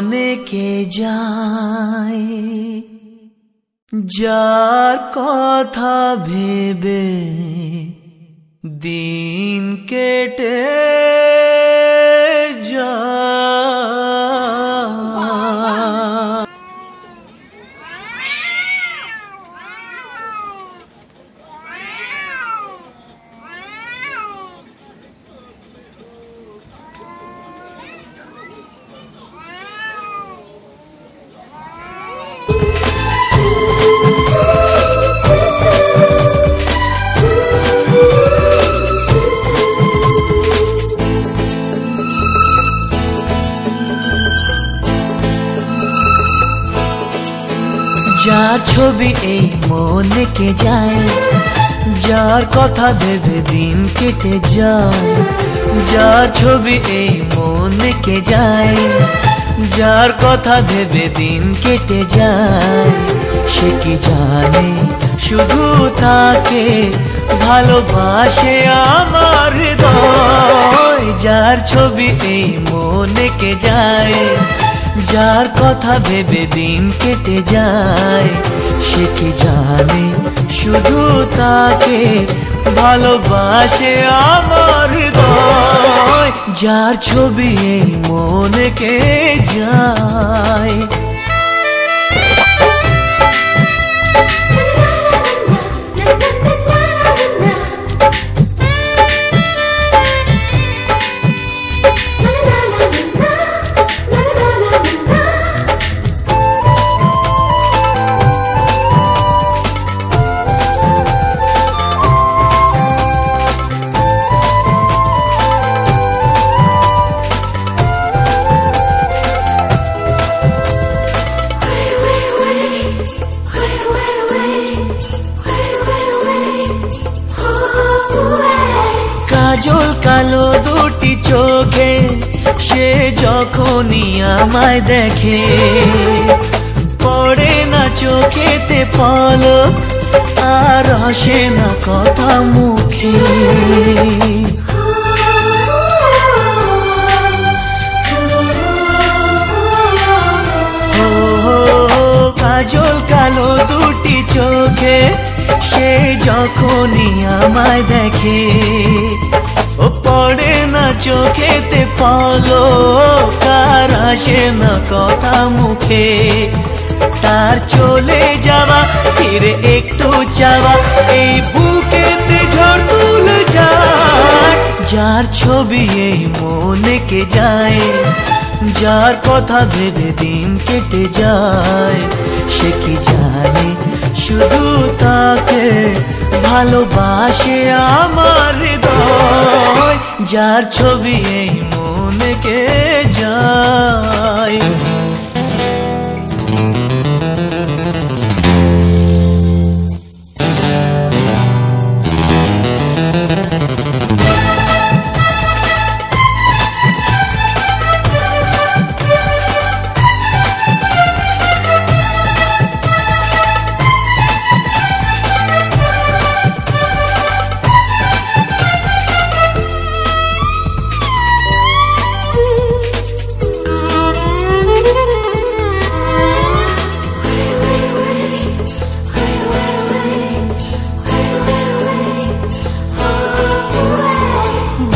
মনে কে যায়, যার কথা ভেবে দিন কেটে যায়। যার ছবি এই মনে কে যায়, যার কথা ভেবে দিন কেটে যায়। যার ছবি এই মনে কে যায়, যার কথা ভেবে দিন কেটে যায়। সে কি জানে শুধু তাকে ভালোবাসে আমার হৃদয়। যার ছবি এই মনে কে যায়, যার কথা ভেবে দিন কেটে যায়। সে কি জানে শুধু তাকে ভালোবাসে আমার হৃদয়। যার ছবি এই মনে কে যায়। কাজল কালো দুটি চোখে সে যখনই আমায় দেখে, পড়ে না চোখেতে পলক আর আসে না কথা মুখে। কাজল কালো দুটি চোখে সে যখনই আমায় দেখে, ও পড়ে না চোখেতে পলক আর আসে না কথা মুখে। তার চলে যাওয়া ফিরে একটু চাওয়া এই বুকেতে ঝড় তুলে যায়। যার ছবি এই মনে কে যায়, যার কথা ভেবে দিন কেটে যায়। সে কি জানে শুধু তাকে ভালোবাসে আমার হৃদয়। যার ছবি এই মনে কে যায়।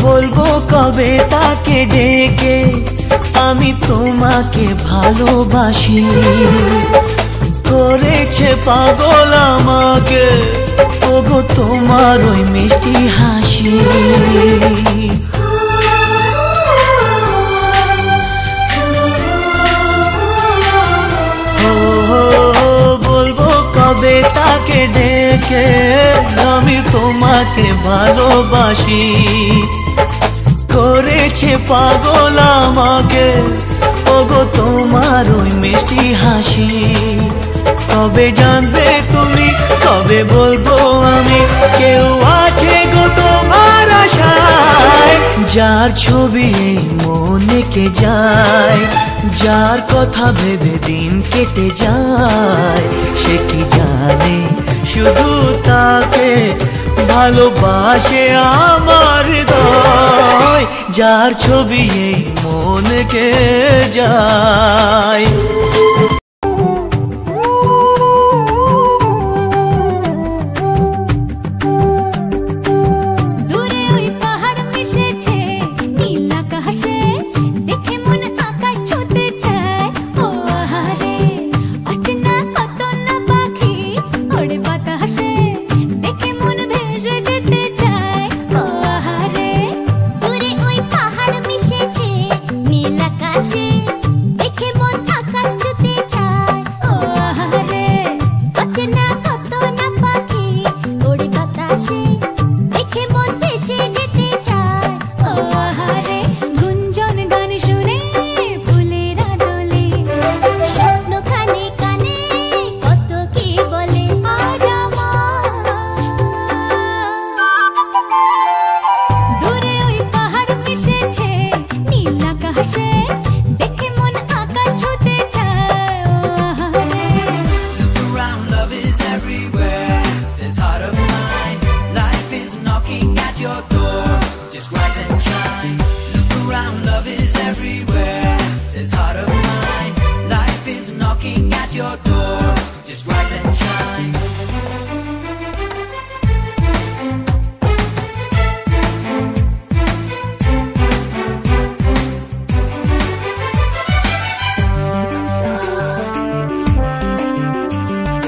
বলবো কবে তাকে ডেকে আমি তোমাকে ভালোবাসি। করেছে পাগল আমাকে ওগো তোমার ওই মিষ্টি হাসি। বলবো কবে তাকে ডেকে আমি তোমাকে ভালোবাসি। করেছে পাগল আমাকে ওগো তোমার ওই মিষ্টি হাসি। কবে জানবে তুমি, কবে বলবো আমি, কেউ আছে গো তোমার আশায়। যার ছবি এই মনে কে যায়, যার কথা ভেবে দিন কেটে যায়। সে কি জানে শুধু তাকে ভালোবাসে আমার হৃদয়। যার ছবি এই মনকে যায়। your door. Just rise and shine.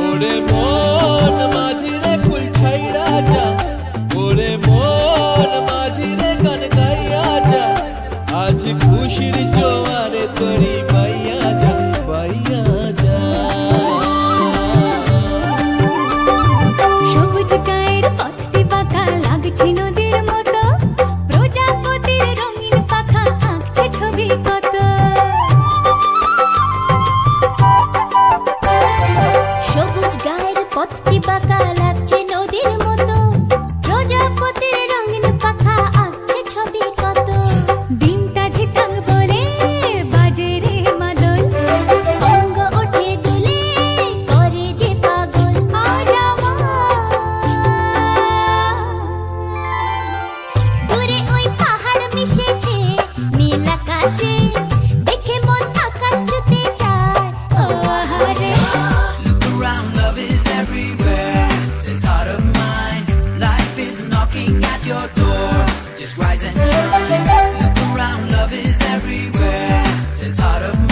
ওরে মন মাঝিরে কুল ছাইড়া যা, ওরে মন মাঝিরে গান গাইয়া যা, আজ খুশির জোয়ারে তোরি বাইয়া যা, বাইয়া যা। সবুজ গায়ের পথটি বাঁকা লাগছে নদীর মতো, প্রজাপতির রঙিন পাখা আঁকছে ছবি কত। সবুজ গায়ের পথটি বাঁকা লাগছে নদীর মতো, প্রজাপতির রঙিন পাখা আঁকছে ছবি কত। ডিমটা ঝিতাং বলে বাজে রে মাদল, অঙ্গ ওঠে দুলে করে যে পাগল। আজ দূরে ওই পাহাড় মিশেছে নীল আকাশে, দেখে মন আকাশ ছুতে চায়। ও আহারে Look around, love is everywhere. It's heart of mine. Life is knocking at your door. Just rise and shine. Look around, love is everywhere. It's heart of mine.